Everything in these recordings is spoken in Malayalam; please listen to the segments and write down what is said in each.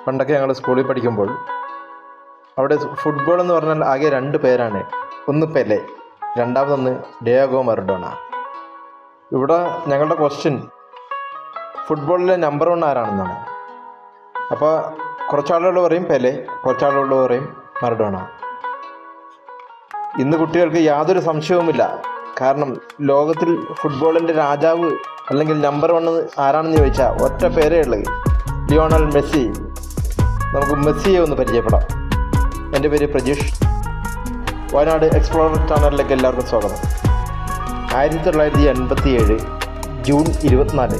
പണ്ടൊക്കെ ഞങ്ങൾ സ്കൂളിൽ പഠിക്കുമ്പോൾ അവിടെ ഫുട്ബോൾ എന്ന് പറഞ്ഞാൽ ആകെ 2 പേരാണ്. ഒന്ന് പെലെ, രണ്ടാമതൊന്ന് ഡിയാഗോ മറഡോണ. ഇവിടെ ഞങ്ങളുടെ ക്വസ്റ്റ്യൻ ഫുട്ബോളിലെ നമ്പർ 1 ആരാണെന്നാണ്. അപ്പോൾ കുറച്ചാളുകൾ പറയും പെലെ, കുറച്ചാളുകൾ പറയും മറഡോണ. ഇന്ന് കുട്ടികൾക്ക് യാതൊരു സംശയവുമില്ല. കാരണം ലോകത്തിൽ ഫുട്ബോളിൻ്റെ രാജാവ് അല്ലെങ്കിൽ നമ്പർ 1 ആരാണെന്ന് ചോദിച്ചാൽ ഒറ്റ പേരേ ഉള്ളത്, ലിയോണൽ മെസ്സി. നമുക്ക് മെസ്സിയെ ഒന്ന് പരിചയപ്പെടാം. എൻ്റെ പേര് പ്രജീഷ്. വയനാട് എക്സ്പ്ലോറർ ചാനലിലേക്ക് എല്ലാവർക്കും സ്വാഗതം. 1987 ജൂൺ 24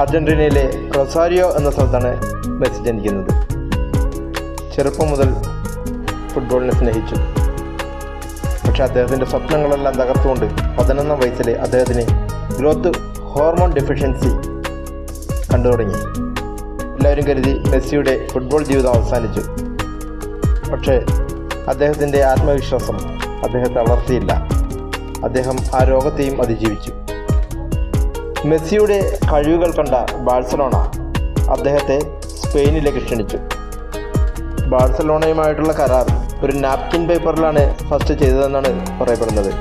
അർജൻറ്റീനയിലെ റൊസാരിയോ എന്ന സ്ഥലത്താണ് മെസ്സി ജനിക്കുന്നത്. ചെറുപ്പം മുതൽ ഫുട്ബോളിനെ സ്നേഹിച്ചു. പക്ഷേ അദ്ദേഹത്തിൻ്റെ സ്വപ്നങ്ങളെല്ലാം തകർത്തുകൊണ്ട് 11ാം വയസ്സിൽ അദ്ദേഹത്തിന് ഗ്രോത്ത് ഹോർമോൺ ഡെഫിഷ്യൻസി കണ്ടു തുടങ്ങി. എല്ലാവരും കരുതി മെസ്സിയുടെ ഫുട്ബോൾ ജീവിതം അവസാനിച്ചു. പക്ഷേ അദ്ദേഹത്തിൻ്റെ ആത്മവിശ്വാസം അദ്ദേഹത്തെ വളർത്തിയില്ല. അദ്ദേഹം ആ രോഗത്തെയും അതിജീവിച്ചു. മെസ്സിയുടെ കഴിവുകൾ കണ്ട ബാഴ്സലോണ അദ്ദേഹത്തെ സ്പെയിനിലേക്ക് ക്ഷണിച്ചു. ബാഴ്സലോണയുമായിട്ടുള്ള കരാർ ഒരു നാപ്കിൻ പേപ്പറിലാണ് ഫസ്റ്റ് ചെയ്തതെന്നാണ് പറയപ്പെടുന്നത്.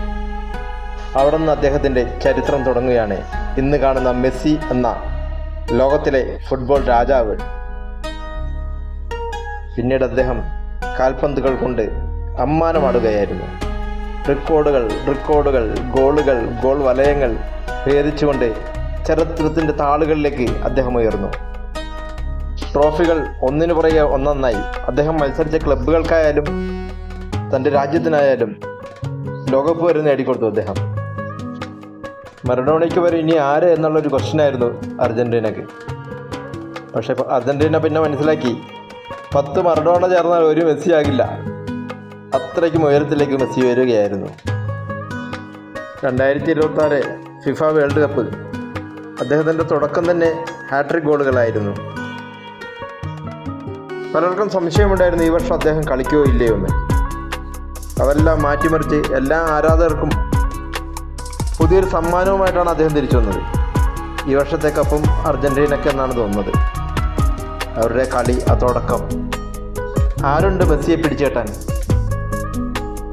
അവിടെ നിന്ന് അദ്ദേഹത്തിൻ്റെ ചരിത്രം തുടങ്ങുകയാണ് ഇന്ന് കാണുന്ന മെസ്സി എന്ന ലോകത്തിലെ ഫുട്ബോൾ രാജാവ്. പിന്നീട് അദ്ദേഹം കാൽപന്തുകൾ കൊണ്ട് അമ്മാനമാടുകയായിരുന്നു. റെക്കോർഡുകൾ, ഗോൾ വലയങ്ങൾ ഭേദിച്ചുകൊണ്ട് ചരിത്രത്തിൻ്റെ താളുകളിലേക്ക് അദ്ദേഹം ഉയർന്നു. ട്രോഫികൾ ഒന്നിനു പുറകെ ഒന്നൊന്നായി അദ്ദേഹം മത്സരിച്ച ക്ലബ്ബുകൾക്കായാലും തൻ്റെ രാജ്യത്തിനായാലും ലോകകപ്പ് വരെ നേടിക്കൊടുത്തു അദ്ദേഹം. മറഡോണയ്ക്ക് വരെ ഇനി ആര് എന്നുള്ളൊരു ക്വസ്റ്റ്യനായിരുന്നു അർജൻറ്റീനക്ക്. പക്ഷേ അർജൻറ്റീന പിന്നെ മനസ്സിലാക്കി 10 മറഡോണ ചേർന്നാൽ ഒരു മെസ്സി ആകില്ല. അത്രയ്ക്കും ഉയരത്തിലേക്ക് മെസ്സി വരികയായിരുന്നു. 2026 ഫിഫ വേൾഡ് കപ്പ് അദ്ദേഹത്തിൻ്റെ തുടക്കം തന്നെ ഹാട്രിക് ഗോളുകളായിരുന്നു. പലർക്കും സംശയമുണ്ടായിരുന്നു ഈ വർഷം അദ്ദേഹം കളിക്കുകയോ ഇല്ലയോ എന്ന്. അതെല്ലാം മാറ്റിമറിച്ച് എല്ലാ ആരാധകർക്കും പുതിയൊരു സമ്മാനവുമായിട്ടാണ് അദ്ദേഹം തിരിച്ചു വന്നത്. ഈ വർഷത്തെ കപ്പും അർജൻറ്റീനയ്ക്ക് എന്നാണ് തോന്നുന്നത്. അവരുടെ കളി ആ തുടക്കം. ആരുണ്ട് മെസ്സിയെ പിടിച്ചേട്ടാൻ?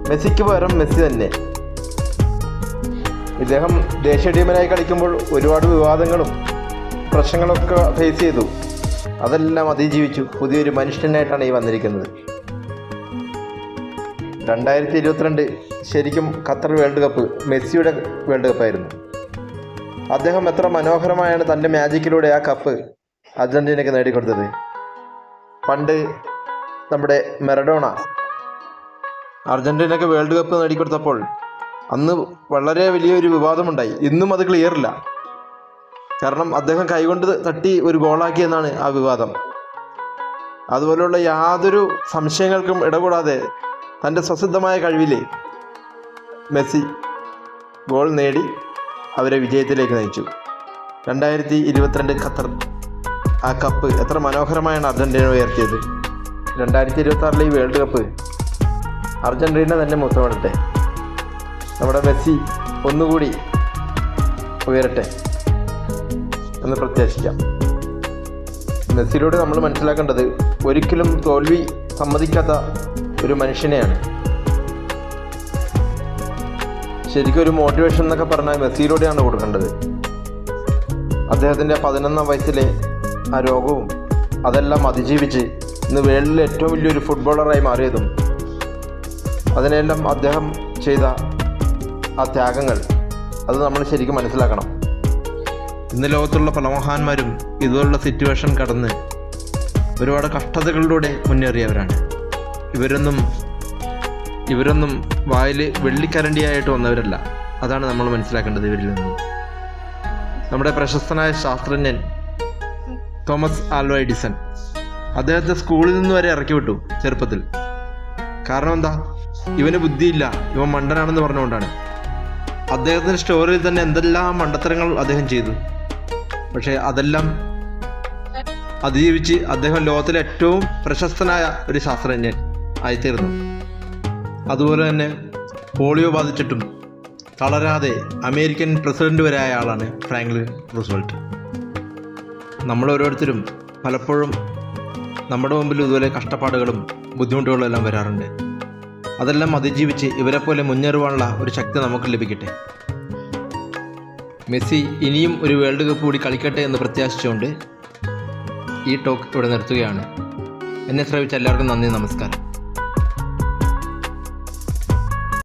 മെസ്സിക്ക് പകരം മെസ്സി തന്നെ. ഇദ്ദേഹം ദേശീയ ടീമിനായി കളിക്കുമ്പോൾ ഒരുപാട് വിവാദങ്ങളും പ്രശ്നങ്ങളൊക്കെ ഫേസ് ചെയ്തു. അതെല്ലാം അതിജീവിച്ചു പുതിയൊരു മനുഷ്യനായിട്ടാണ് ഈ വന്നിരിക്കുന്നത്. 2022 ശരിക്കും ഖത്തർ വേൾഡ് കപ്പ് മെസ്സിയുടെ വേൾഡ് കപ്പായിരുന്നു. അദ്ദേഹം എത്ര മനോഹരമായാണ് തൻ്റെ മാജിക്കിലൂടെ ആ കപ്പ് അർജൻറ്റീനയ്ക്ക് നേടിക്കൊടുത്തത്. പണ്ട് നമ്മുടെ മറഡോണ അർജൻറ്റീനയ്ക്ക് വേൾഡ് കപ്പ് നേടിക്കൊടുത്തപ്പോൾ അന്ന് വളരെ വലിയൊരു വിവാദമുണ്ടായി. ഇന്നും അത് ക്ലിയറില്ല. കാരണം അദ്ദേഹം കൈകൊണ്ട് തട്ടി ഒരു ഗോളാക്കിയെന്നാണ് ആ വിവാദം. അതുപോലെയുള്ള യാതൊരു സംശയങ്ങൾക്കും ഇടകൂടാതെ തൻ്റെ സ്വസിദ്ധമായ കഴിവിൽ മെസ്സി ഗോൾ നേടി അവരെ വിജയത്തിലേക്ക് നയിച്ചു. 2022 ഖത്തർ ആ കപ്പ് എത്ര മനോഹരമായാണ് അർജൻറ്റീന ഉയർത്തിയത്. 2026 ഈ വേൾഡ് കപ്പ് അർജൻറ്റീന തന്നെ മുത്തമിടട്ടെ. നമ്മുടെ മെസ്സി ഒന്നുകൂടി ഉയരട്ടെ എന്ന് പ്രത്യാശിക്കാം. മെസ്സിയിലൂടെ നമ്മൾ മനസ്സിലാക്കേണ്ടത് ഒരിക്കലും തോൽവി സമ്മതിക്കാത്ത ഒരു മനുഷ്യനെയാണ്. ശരിക്കും ഒരു മോട്ടിവേഷൻ എന്നൊക്കെ പറഞ്ഞാൽ മെസ്സിയിലൂടെയാണ് കൊടുക്കേണ്ടത്. അദ്ദേഹത്തിൻ്റെ 11ാം വയസ്സിലെ ആ രോഗവും അതെല്ലാം അതിജീവിച്ച് ഇന്ന് വേൾഡിലെ ഏറ്റവും വലിയൊരു ഫുട്ബോളറായി മാറിയതും അതിനെല്ലാം അദ്ദേഹം ചെയ്ത ആ ത്യാഗങ്ങൾ അത് നമ്മൾ ശരിക്കും മനസ്സിലാക്കണം. ഇന്ന് ലോകത്തുള്ള പല മഹാന്മാരും ഇതുപോലുള്ള സിറ്റുവേഷൻ കടന്ന് ഒരുപാട് കഷ്ടതകളിലൂടെ മുന്നേറിയവരാണ്. ഇവരൊന്നും വായിൽ വെള്ളിക്കരണ്ടിയായിട്ട് വന്നവരല്ല. അതാണ് നമ്മൾ മനസ്സിലാക്കേണ്ടത് ഇവരിൽ നിന്നും. നമ്മുടെ പ്രശസ്തനായ ശാസ്ത്രജ്ഞൻ തോമസ് ആൽവ എഡിസൺ അദ്ദേഹത്തെ സ്കൂളിൽ നിന്ന് വരെ ഇറക്കി വിട്ടു ചെറുപ്പത്തിൽ. കാരണം എന്താ? ഇവന് ബുദ്ധിയില്ല, ഇവൻ മണ്ടനാണെന്ന് പറഞ്ഞുകൊണ്ടാണ്. അദ്ദേഹത്തിൻ്റെ സ്റ്റോറിയിൽ തന്നെ എന്തെല്ലാം മണ്ടത്തരങ്ങൾ അദ്ദേഹം ചെയ്തു. പക്ഷേ അതെല്ലാം അതിജീവിച്ച് അദ്ദേഹം ലോകത്തിലെ ഏറ്റവും പ്രശസ്തനായ ഒരു ശാസ്ത്രജ്ഞൻ ആയിത്തീർന്നു. അതുപോലെ തന്നെ പോളിയോ ബാധിച്ചിട്ടും തളരാതെ അമേരിക്കൻ പ്രസിഡന്റ് വരെ ആയ ആളാണ് ഫ്രാങ്ക്ലിൻ റൂസ്വെൽറ്റ്. നമ്മൾ ഓരോരുത്തരും പലപ്പോഴും നമ്മുടെ മുമ്പിൽ ഇതുപോലെ കഷ്ടപ്പാടുകളും ബുദ്ധിമുട്ടുകളും എല്ലാം വരാറുണ്ട്. അതെല്ലാം അതിജീവിച്ച് ഇവരെപ്പോലെ മുന്നേറുവാനുള്ള ഒരു ശക്തി നമുക്ക് ലഭിക്കട്ടെ. മെസ്സി ഇനിയും ഒരു വേൾഡ് കപ്പ് കൂടി കളിക്കട്ടെ എന്ന് പ്രത്യാശിച്ചുകൊണ്ട് ഈ ടോക്ക് ഇവിടെ നിർത്തുകയാണ്. എന്നെ ശ്രവിച്ച എല്ലാവർക്കും നന്ദി, നമസ്കാരം.